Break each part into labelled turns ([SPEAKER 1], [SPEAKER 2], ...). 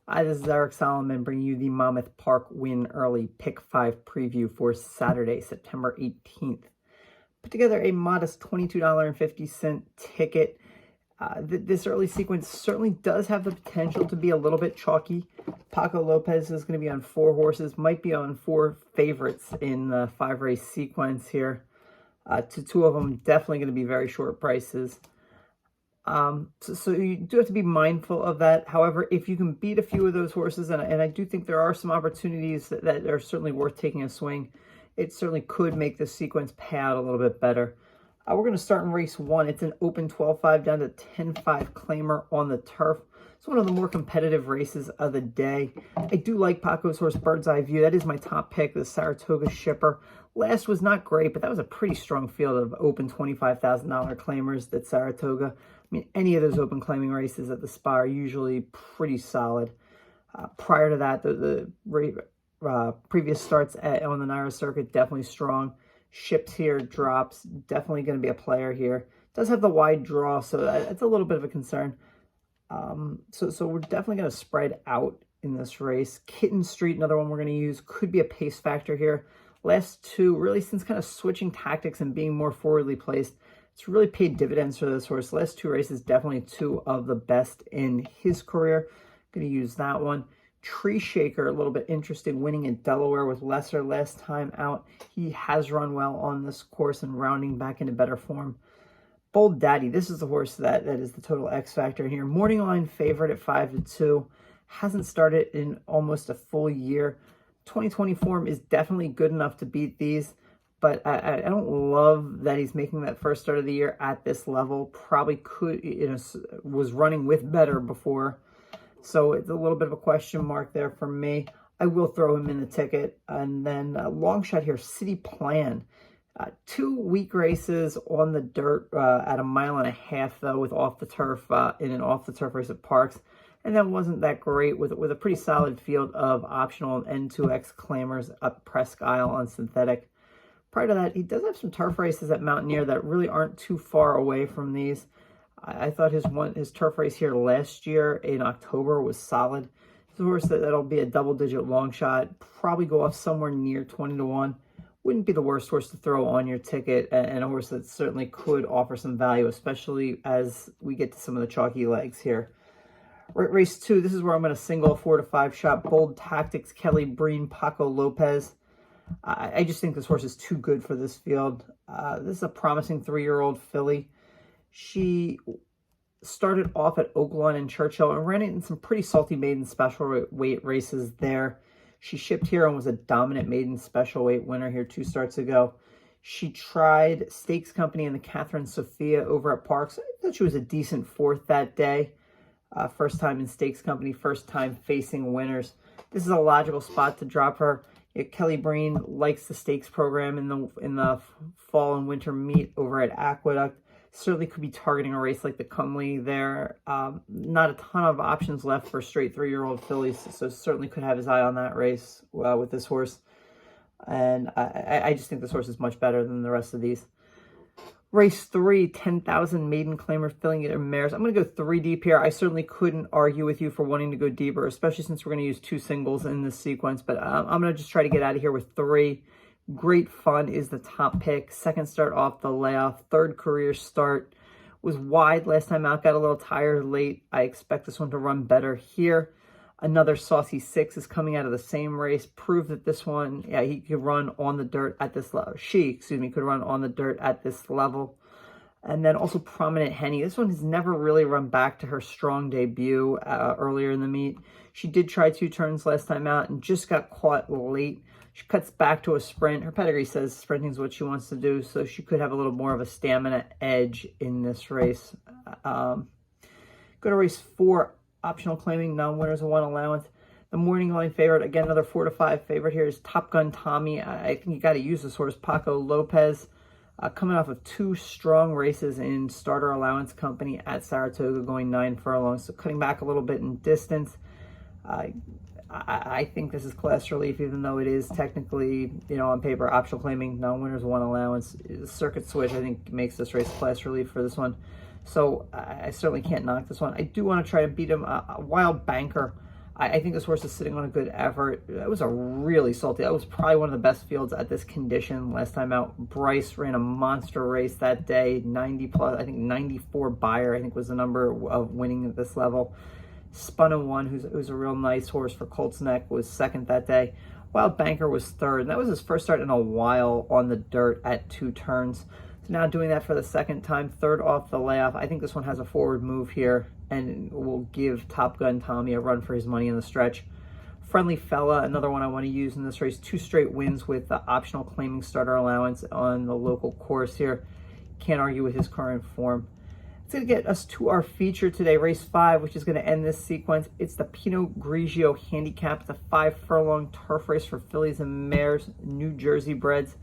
[SPEAKER 1] Hi, this is Eric Solomon bringing you the Monmouth Park Win Early Pick 5 preview for Saturday, September 18th. Put together a modest $22.50 ticket. This early sequence certainly does have the potential to be a little bit chalky. Paco Lopez is going to be on 4 horses, might be on 4 favorites in the 5-race sequence here. Two of them definitely going to be very short prices. So you do have to be mindful of that. However, if you can beat a few of those horses, and I do think there are some opportunities that are certainly worth taking a swing, it certainly could make this sequence pay out a little bit better. We're going to start in race 1. It's an open 12-5 down to 10-5 claimer on the turf. It's one of the more competitive races of the day. I do like Paco's horse, Bird's Eye View. That is my top pick, the Saratoga shipper. Last was not great, but that was a pretty strong field of open $25,000 claimers at Saratoga. I mean, any of those open claiming races at the Spa are usually pretty solid. Prior to that, the previous starts on the Naira circuit, definitely strong. Ships here, drops, definitely going to be a player here. Does have the wide draw, so that's a little bit of a concern. So we're definitely going to spread out in this race. Kitten Street, another one we're going to use, could be a pace factor here. Last two, really since kind of switching tactics and being more forwardly placed, it's really paid dividends for this horse. Last 2 races, definitely 2 of the best in his career. Going to use that one. Tree Shaker, a little bit interesting, winning in Delaware with Lesser last time out. He has run well on this course and rounding back into better form. Bold Daddy, this is the horse that is the total X factor here. Morning line favorite at 5-2. Hasn't started in almost a full year. 2020 form is definitely good enough to beat these, but I don't love that he's making that first start of the year at this level. Probably could, was running with better before. So it's a little bit of a question mark there for me. I will throw him in the ticket. And then long shot here, City Plan. 2 weak races on the dirt at 1.5 miles, though, with off the turf in an off the turf race at Parks. And that wasn't that great with a pretty solid field of optional N2X claimers up Presque Isle on synthetic. Prior to that, he does have some turf races at Mountaineer that really aren't too far away from these. I thought his turf race here last year in October was solid. It's a horse that'll be a double-digit long shot, probably go off somewhere near 20-1. Wouldn't be the worst horse to throw on your ticket, and a horse that certainly could offer some value, especially as we get to some of the chalky legs here. Race 2, this is where I'm going to single a 4-5 shot. Bold Tactics, Kelly Breen, Paco Lopez. I just think this horse is too good for this field. This is a promising 3-year-old filly. She started off at Oaklawn and Churchill and ran it in some pretty salty maiden special weight races there. She shipped here and was a dominant maiden special weight winner here 2 starts ago. She tried Stakes Company and the Catherine Sophia over at Parks. I thought she was a decent 4th that day. First time in Stakes Company, first time facing winners. This is a logical spot to drop her. Kelly Breen likes the stakes program in the fall and winter meet over at Aqueduct. Certainly could be targeting a race like the Cumley there. Not a ton of options left for straight 3-year-old fillies, so certainly could have his eye on that race with this horse. And I just think this horse is much better than the rest of these. Race 3, 10,000 maiden claimer filling it in mares. I'm going to go 3 deep here. I certainly couldn't argue with you for wanting to go deeper, especially since we're going to use 2 singles in this sequence. But I'm going to just try to get out of here with 3. Great Fun is the top pick. Second start off the layoff. 3rd career start. Was wide last time out. Got a little tired late. I expect this one to run better here. Another Saucy 6 is coming out of the same race. Proved that this one, yeah, he could run on the dirt at this level. Could run on the dirt at this level. And then also Prominent Henny. This one has never really run back to her strong debut earlier in the meet. She did try 2 turns last time out and just got caught late. She cuts back to a sprint. Her pedigree says sprinting is what she wants to do, so she could have a little more of a stamina edge in this race. Go to race 4. Optional claiming, non-winners of 1 allowance. The morning line favorite, again, another 4-5 favorite here is Top Gun Tommy. I think you got to use this horse, Paco Lopez. Coming off of 2 strong races in starter allowance company at Saratoga, going 9 furlongs. So cutting back a little bit in distance. I think this is class relief, even though it is technically, on paper, optional claiming, non-winners of 1 allowance. The circuit switch, I think, makes this race class relief for this one. So I certainly can't knock this one. I do want to try to beat him. A Wild Banker. I think this horse is sitting on a good effort. That was a really salty. That was probably one of the best fields at this condition last time out. Bryce ran a monster race that day, 90 plus, I think 94 buyer, I think was the number of winning at this level. Spun and Won, who's a real nice horse for Colts Neck, was second that day. Wild Banker was third, and that was his first start in a while on the dirt at 2 turns. So now doing that for the second time, third off the layoff. I think this one has a forward move here and will give Top Gun Tommy a run for his money in the stretch. Friendly Fella, another one I want to use in this race. 2 straight wins with the optional claiming starter allowance on the local course here. Can't argue with his current form. It's going to get us to our feature today, race 5, which is going to end this sequence. It's the Pinot Grigio Handicap, the 5-furlong turf race for fillies and mares, New Jersey breds.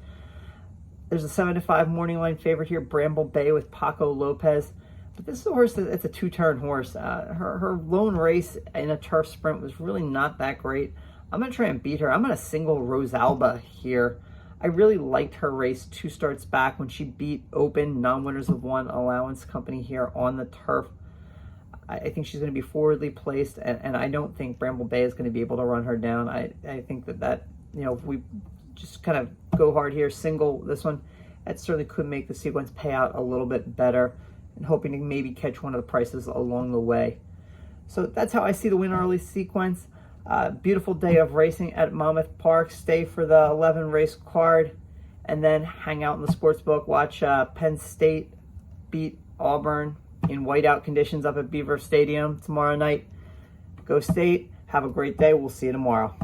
[SPEAKER 1] There's a 7-5 morning line favorite here, Bramble Bay with Paco Lopez. But this is a horse it's a 2-turn horse. Her lone race in a turf sprint was really not that great. I'm going to try and beat her. I'm going to single Rosalba here. I really liked her race 2 starts back when she beat open non-winners of 1 allowance company here on the turf. I think she's going to be forwardly placed, and I don't think Bramble Bay is going to be able to run her down. I think that if we just kind of go hard here, single this one, that certainly could make the sequence pay out a little bit better, and hoping to maybe catch one of the prices along the way. So that's how I see the win early sequence. Beautiful day of racing at Monmouth Park. Stay for the 11 race card and then hang out in the sports book. Watch Penn State beat Auburn in whiteout conditions up at Beaver Stadium tomorrow night. Go State. Have a great day. We'll see you tomorrow.